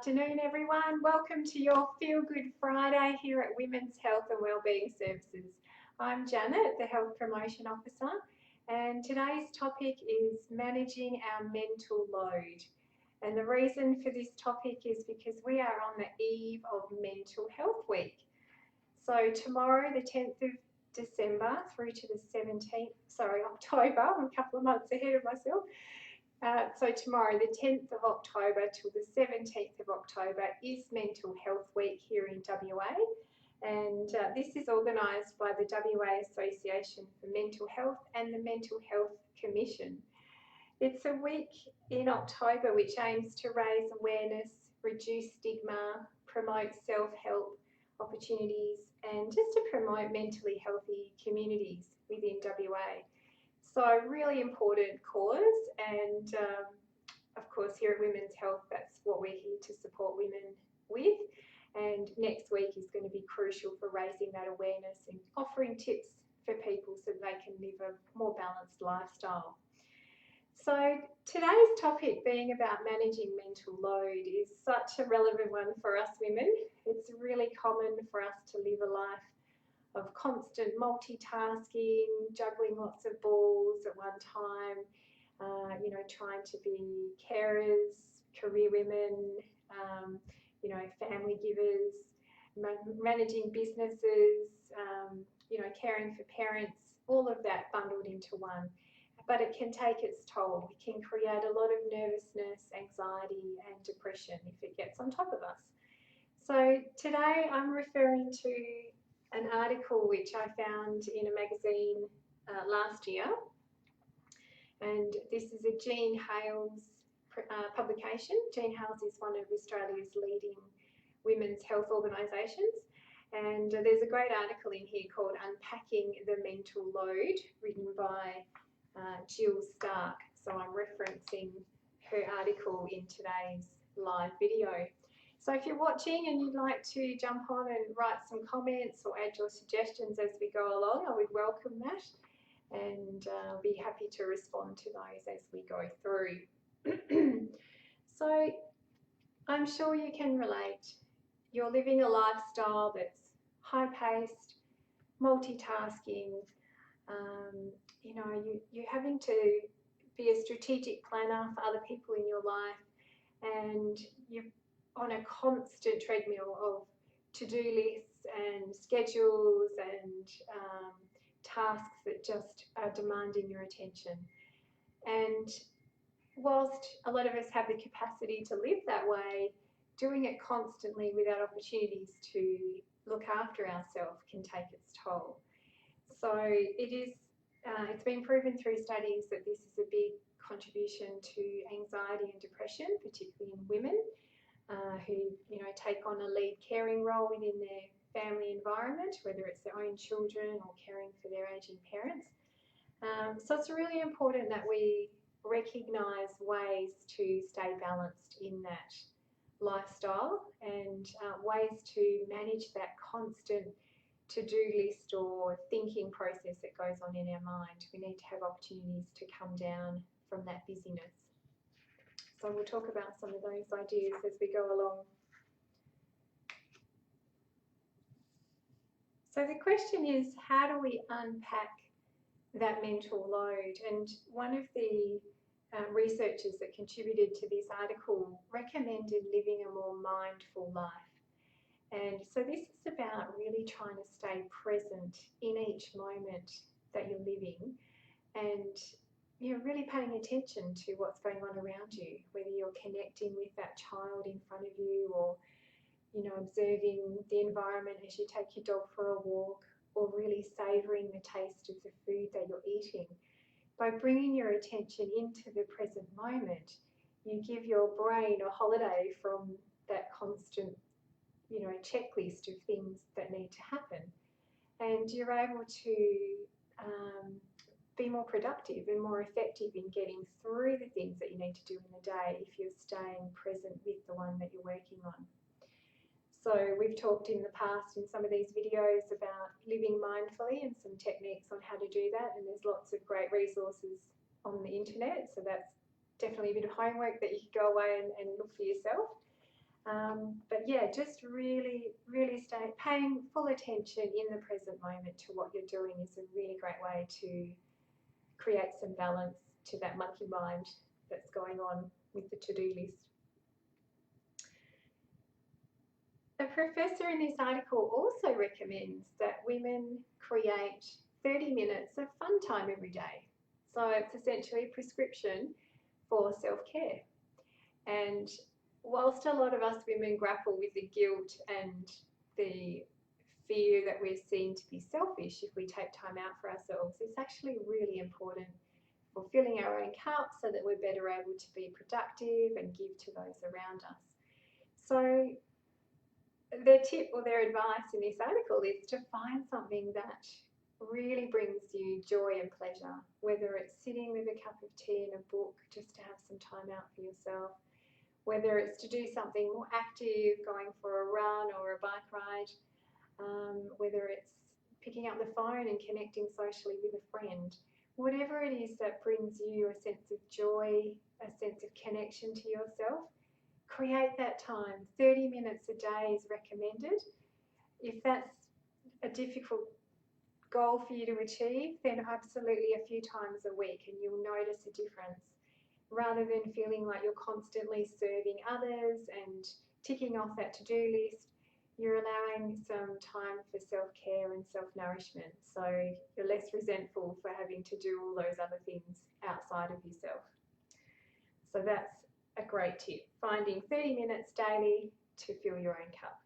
afternoon, everyone. Welcome to your Feel Good Friday here at Women's Health and Wellbeing Services. I'm Janet, the Health Promotion Officer, and today's topic is managing our mental load. And the reason for this topic is because we are on the eve of Mental Health Week. So tomorrow, the 10th of December through to the October, I'm a couple of months ahead of myself. So tomorrow, the 10th of October till the 17th of October is Mental Health Week here in WA, and this is organised by the WA Association for Mental Health and the Mental Health Commission. It's a week in October which aims to raise awareness, reduce stigma, promote self-help opportunities, and just to promote mentally healthy communities within WA. So really important cause, and of course here at Women's Health, that's what we're here to support women with. And next week is going to be crucial for raising that awareness and offering tips for people so they can live a more balanced lifestyle. So today's topic being about managing mental load is such a relevant one for us women. It's really common for us to live a life of constant multitasking, juggling lots of balls at one time, trying to be carers, career women, family givers, managing businesses, caring for parents, all of that bundled into one. But it can take its toll. It can create a lot of nervousness, anxiety and depression if it gets on top of us. So today I'm referring to an article which I found in a magazine last year, and this is a Jean Hales publication. Jean Hales is one of Australia's leading women's health organisations, and there's a great article in here called Unpacking the Mental Load, written by Jill Stark. So I'm referencing her article in today's live video. So if you're watching and you'd like to jump on and write some comments or add your suggestions as we go along, I would welcome that, and be happy to respond to those as we go through. So I'm sure you can relate. You're living a lifestyle that's high-paced, multitasking. You're having to be a strategic planner for other people in your life, and you're on a constant treadmill of to-do lists and schedules and tasks that just are demanding your attention. And whilst a lot of us have the capacity to live that way, doing it constantly without opportunities to look after ourselves can take its toll. So it's been proven through studies that this is a big contribution to anxiety and depression, particularly in women who take on a lead caring role within their family environment, whether it's their own children or caring for their aging parents. So it's really important that we recognise ways to stay balanced in that lifestyle, and ways to manage that constant to-do list or thinking process that goes on in our mind. We need to have opportunities to come down from that busyness. So we'll talk about some of those ideas as we go along. So the question is, how do we unpack that mental load? And one of the researchers that contributed to this article recommended living a more mindful life. And so this is about really trying to stay present in each moment that you're living, and really paying attention to what's going on around you, whether you're connecting with that child in front of you, or observing the environment as you take your dog for a walk, or really savouring the taste of the food that you're eating. By bringing your attention into the present moment, you give your brain a holiday from that constant checklist of things that need to happen, and you're able to be more productive and more effective in getting through the things that you need to do in the day if you're staying present with the one that you're working on. So we've talked in the past in some of these videos about living mindfully and some techniques on how to do that, and there's lots of great resources on the internet, so that's definitely a bit of homework that you can go away and look for yourself. yeah, just really, really paying full attention in the present moment to what you're doing is a really great way to create some balance to that monkey mind that's going on with the to-do list. A professor in this article also recommends that women create 30 minutes of fun time every day. So it's essentially a prescription for self-care. And whilst a lot of us women grapple with the guilt and the fear that we're seen to be selfish if we take time out for ourselves, it's actually really important for filling our own cup so that we're better able to be productive and give to those around us. So their tip or their advice in this article is to find something that really brings you joy and pleasure, whether it's sitting with a cup of tea and a book just to have some time out for yourself, whether it's to do something more active, going for a run or a bike ride, whether it's picking up the phone and connecting socially with a friend. Whatever it is that brings you a sense of joy, a sense of connection to yourself, create that time. 30 minutes a day is recommended. If that's a difficult goal for you to achieve, then absolutely a few times a week and you'll notice a difference. Rather than feeling like you're constantly serving others and ticking off that to-do list, you're allowing some time for self-care and self-nourishment. So you're less resentful for having to do all those other things outside of yourself. So that's a great tip, finding 30 minutes daily to fill your own cup.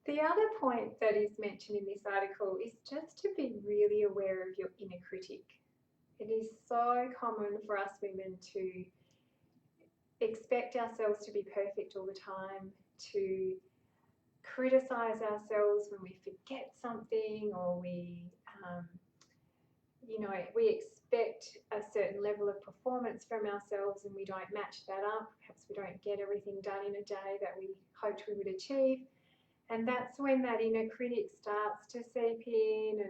The other point that is mentioned in this article is just to be really aware of your inner critic. It is so common for us women to expect ourselves to be perfect all the time, to criticize ourselves when we forget something, or we expect a certain level of performance from ourselves and we don't match that up. Perhaps we don't get everything done in a day that we hoped we would achieve. And that's when that inner critic starts to seep in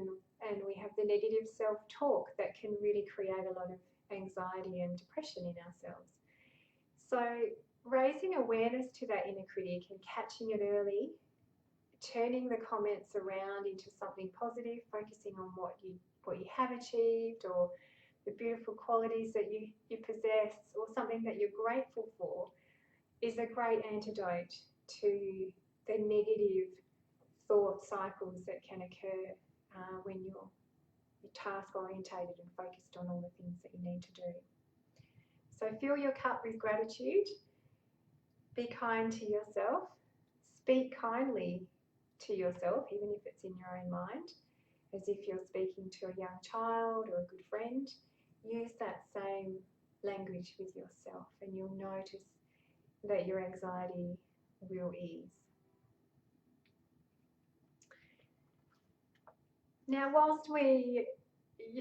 and we have the negative self-talk that can really create a lot of anxiety and depression in ourselves. So raising awareness to that inner critic and catching it early, turning the comments around into something positive, focusing on what you have achieved or the beautiful qualities that you possess or something that you're grateful for, is a great antidote to the negative thought cycles that can occur when you're task orientated and focused on all the things that you need to do. So fill your cup with gratitude, be kind to yourself, speak kindly to yourself, even if it's in your own mind, as if you're speaking to a young child or a good friend. Use that same language with yourself and you'll notice that your anxiety will ease. Now, whilst we,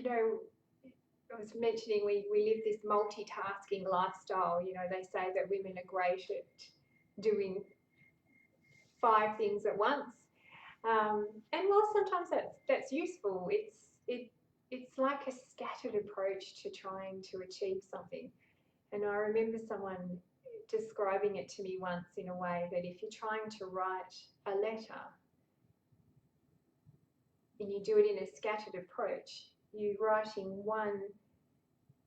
I was mentioning we live this multitasking lifestyle, they say that women are great at doing 5 things at once. And while sometimes that's useful, it's like a scattered approach to trying to achieve something. And I remember someone describing it to me once in a way that if you're trying to write a letter and you do it in a scattered approach, you're writing one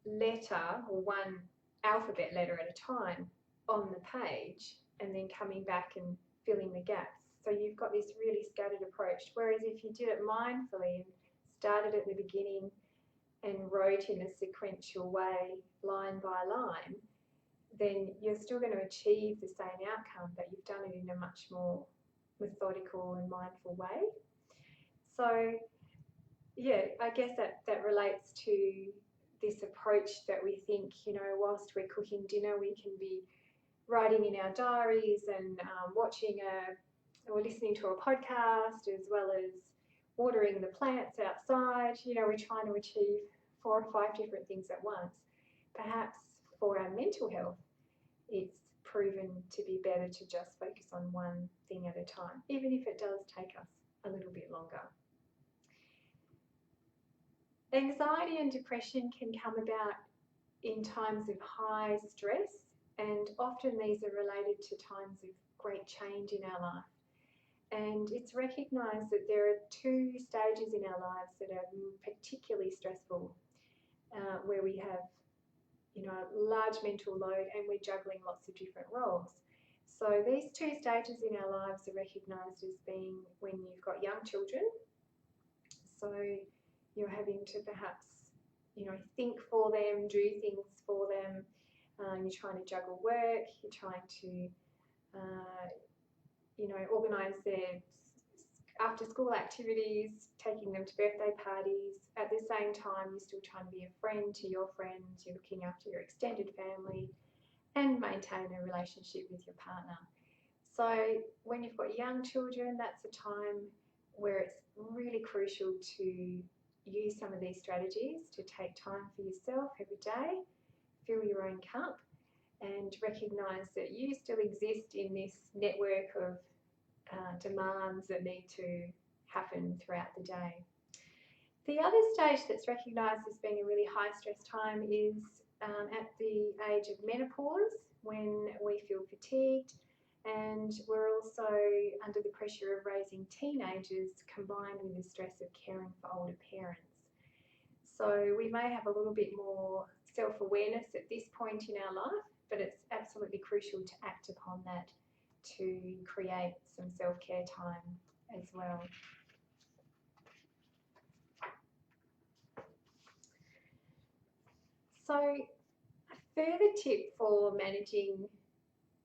letter or one alphabet letter at a time on the page and then coming back and filling the gaps. So you've got this really scattered approach. Whereas if you did it mindfully and started at the beginning and wrote in a sequential way, line by line, then you're still going to achieve the same outcome, but you've done it in a much more methodical and mindful way. So yeah, I guess that relates to this approach that we think, whilst we're cooking dinner, we can be writing in our diaries and watching or listening to a podcast, as well as watering the plants outside. We're trying to achieve 4 or 5 different things at once. Perhaps for our mental health, it's proven to be better to just focus on one thing at a time, even if it does take us a little bit longer. Anxiety and depression can come about in times of high stress and often these are related to times of great change in our life. And it's recognised that there are two stages in our lives that are particularly stressful, where we have, a large mental load and we're juggling lots of different roles. So these two stages in our lives are recognised as being when you've got young children. So you're having to perhaps, think for them, do things for them. You're trying to juggle work. You're trying to, organise their after-school activities, taking them to birthday parties. At the same time, you're still trying to be a friend to your friends. You're looking after your extended family and maintain a relationship with your partner. So when you've got young children, that's a time where it's really crucial to use some of these strategies to take time for yourself every day, fill your own cup, and recognise that you still exist in this network of demands that need to happen throughout the day. The other stage that's recognised as being a really high stress time is at the age of menopause, when we feel fatigued and we're also under the pressure of raising teenagers combined with the stress of caring for older parents. So we may have a little bit more self-awareness at this point in our life, but it's absolutely crucial to act upon that to create some self-care time as well. So a further tip for managing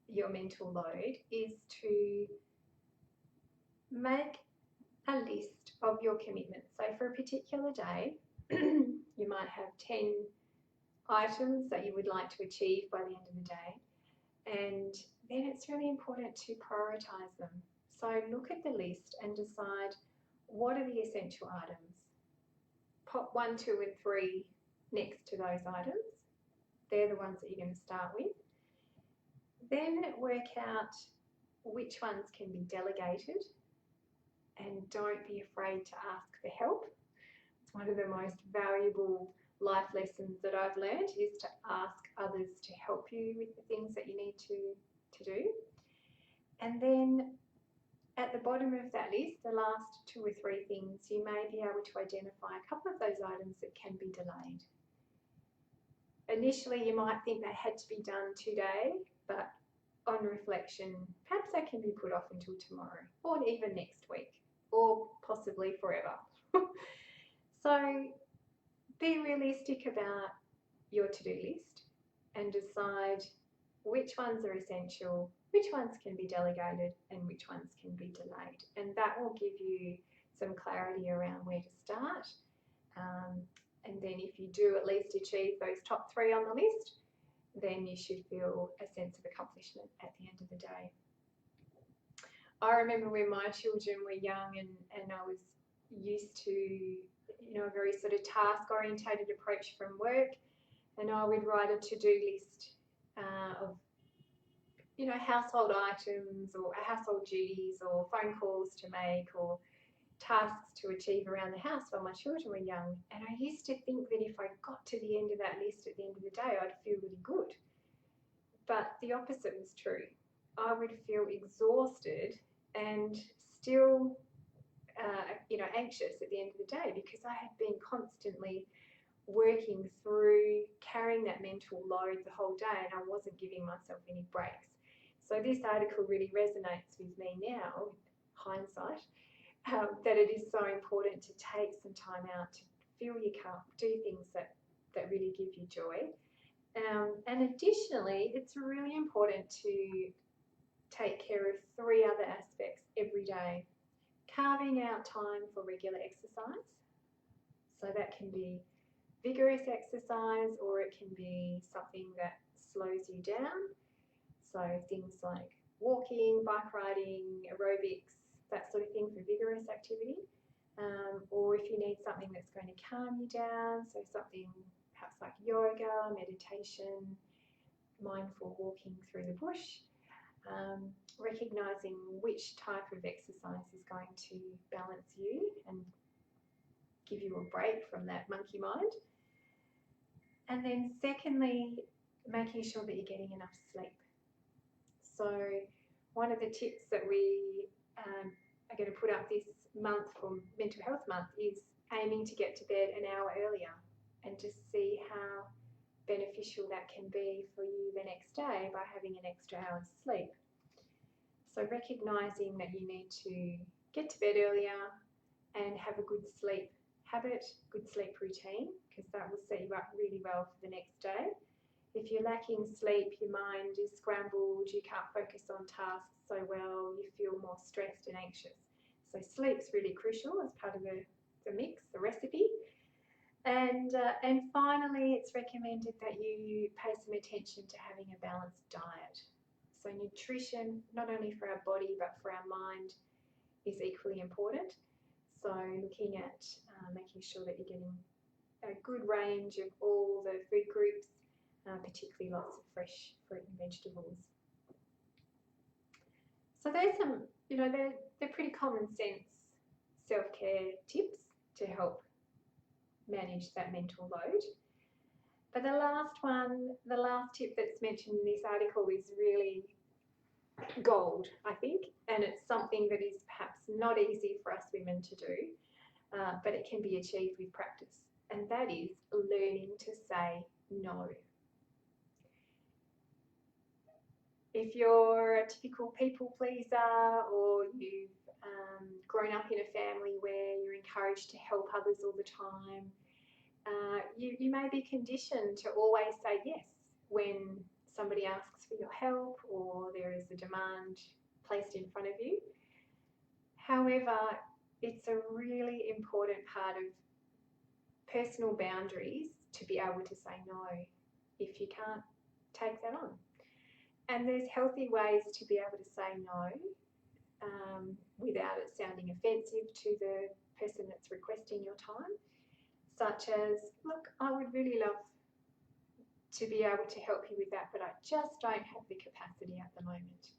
your mental load is to make a list of your commitments. So for a particular day, you might have 10 items that you would like to achieve by the end of the day, and then it's really important to prioritise them. So look at the list and decide what are the essential items. Pop 1, 2 and 3 next to those items. They're the ones that you're going to start with. Then work out which ones can be delegated, and don't be afraid to ask for help. It's one of the most valuable life lessons that I've learned, is to ask others to help you with the things that you need to do. And then at the bottom of that list, the last 2 or 3 things, you may be able to identify a couple of those items that can be delayed. Initially, you might think they had to be done today, but on reflection, perhaps they can be put off until tomorrow, or even next week, or possibly forever. So be realistic about your to-do list and decide which ones are essential, which ones can be delegated, and which ones can be delayed. And that will give you some clarity around where to start. And then if you do at least achieve those top 3 on the list, then you should feel a sense of accomplishment at the end of the day. I remember when my children were young and I was used to, a very sort of task-orientated approach from work, and I would write a to-do list of, household items or household duties or phone calls to make or tasks to achieve around the house while my children were young. And I used to think that if I got to the end of that list at the end of the day, I'd feel really good. But the opposite was true. I would feel exhausted and still, anxious at the end of the day, because I had been constantly working through carrying that mental load the whole day, and I wasn't giving myself any breaks. So this article really resonates with me now, hindsight, that it is so important to take some time out to fill your cup, do things that really give you joy. And additionally, it's really important to take care of 3 other aspects every day. Carving out time for regular exercise. So that can be vigorous exercise, or it can be something that slows you down. So things like walking, bike riding, aerobics, that sort of thing for vigorous activity. Or if you need something that's going to calm you down, so something perhaps like yoga, meditation, mindful walking through the bush, recognising which type of exercise is going to balance you and give you a break from that monkey mind. And then secondly, making sure that you're getting enough sleep. So one of the tips that we are going to put up this month for Mental Health Month is aiming to get to bed an hour earlier, and just see how beneficial that can be for you the next day by having an extra hour's sleep. So recognising that you need to get to bed earlier and have a good sleep habit, good sleep routine, because that will set you up really well for the next day. If you're lacking sleep, your mind is scrambled, you can't focus on tasks so well, you feel more stressed and anxious. So sleep's really crucial as part of the mix, the recipe. And finally, it's recommended that you pay some attention to having a balanced diet. So nutrition, not only for our body but for our mind, is equally important. So looking at making sure that you're getting a good range of all the food groups, particularly lots of fresh fruit and vegetables. So there's some, they're pretty common sense self-care tips to help manage that mental load. But the last tip that's mentioned in this article is really gold, I think, and it's something that is perhaps not easy for us women to do, but it can be achieved with practice, and that is learning to say no. If you're a typical people pleaser, or you've grown up in a family where you're encouraged to help others all the time, you may be conditioned to always say yes when somebody asks for your help or there is a demand placed in front of you. However, it's a really important part of personal boundaries to be able to say no if you can't take that on. And there's healthy ways to be able to say no without it sounding offensive to the person that's requesting your time, such as, look, I would really love to be able to help you with that, but I just don't have the capacity at the moment.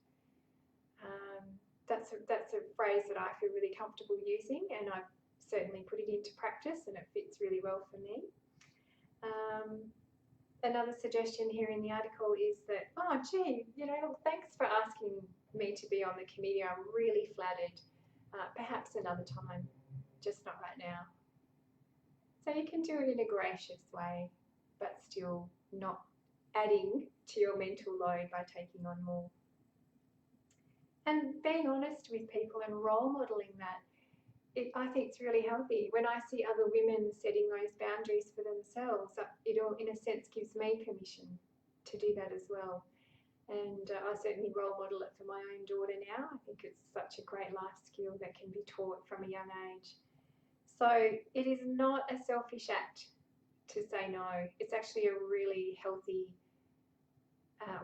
That's a phrase that I feel really comfortable using, and I've certainly put it into practice, and it fits really well for me. Another suggestion here in the article is that, oh gee, thanks for asking me to be on the committee. I'm really flattered. Perhaps another time, just not right now. So you can do it in a gracious way, but still not adding to your mental load by taking on more. And being honest with people and role modelling that, I think it's really healthy. When I see other women setting those boundaries for themselves, it in a sense gives me permission to do that as well. And I certainly role model it for my own daughter now. I think it's such a great life skill that can be taught from a young age. So it is not a selfish act to say no. It's actually a really healthy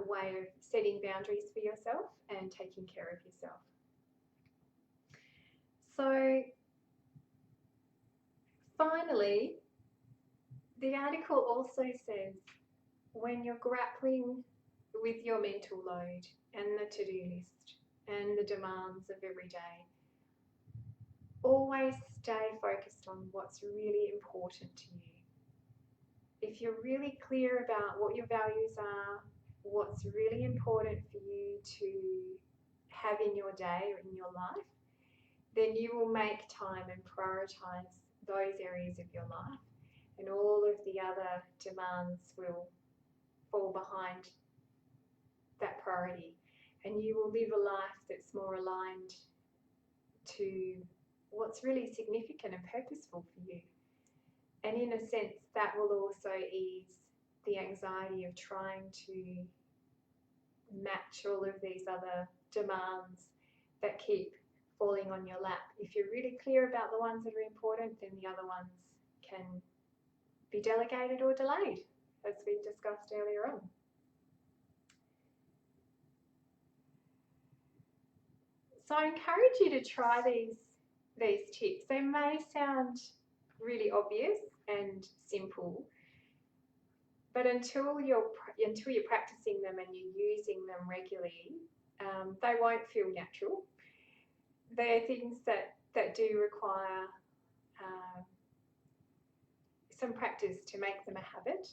way of setting boundaries for yourself and taking care of yourself. So finally, the article also says when you're grappling with your mental load and the to-do list and the demands of every day, always stay focused on what's really important to you. If you're really clear about what your values are, what's really important for you to have in your day or in your life, then you will make time and prioritise those areas of your life, and all of the other demands will fall behind that priority, and you will live a life that's more aligned to what's really significant and purposeful for you. And in a sense, that will also ease the anxiety of trying to match all of these other demands that keep falling on your lap. If you're really clear about the ones that are important, then the other ones can be delegated or delayed, as we discussed earlier on. So I encourage you to try these tips. They may sound really obvious and simple, but until you're practicing them and you're using them regularly, they won't feel natural. They're things that do require some practice to make them a habit.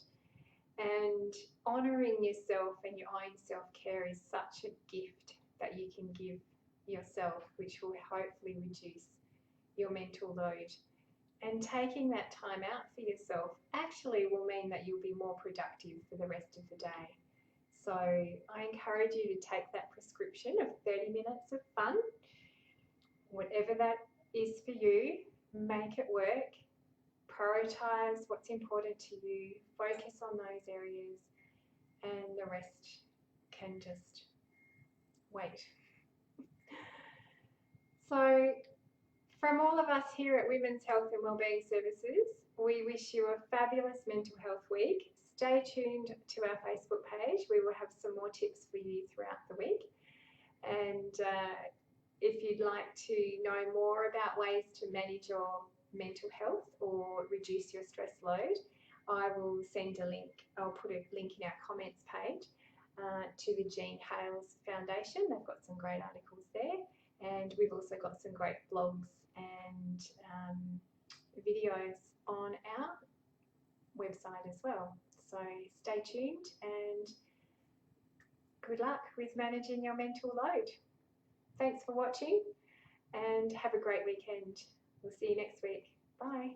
And honouring yourself and your own self-care is such a gift that you can give yourself, which will hopefully reduce your mental load. And taking that time out for yourself actually will mean that you'll be more productive for the rest of the day. So I encourage you to take that prescription of 30 minutes of fun, whatever that is for you, make it work, prioritize what's important to you, focus on those areas, and the rest can just wait. So from all of us here at Women's Health and Wellbeing Services, we wish you a fabulous Mental Health Week. Stay tuned to our Facebook page. We will have some more tips for you throughout the week. And if you'd like to know more about ways to manage your mental health or reduce your stress load, I will send a link. I'll put a link in our comments page to the Jean Hales Foundation. They've got some great articles there. And we've also got some great blogs and videos on our website as well. So stay tuned and good luck with managing your mental load. Thanks for watching and have a great weekend. We'll see you next week. Bye.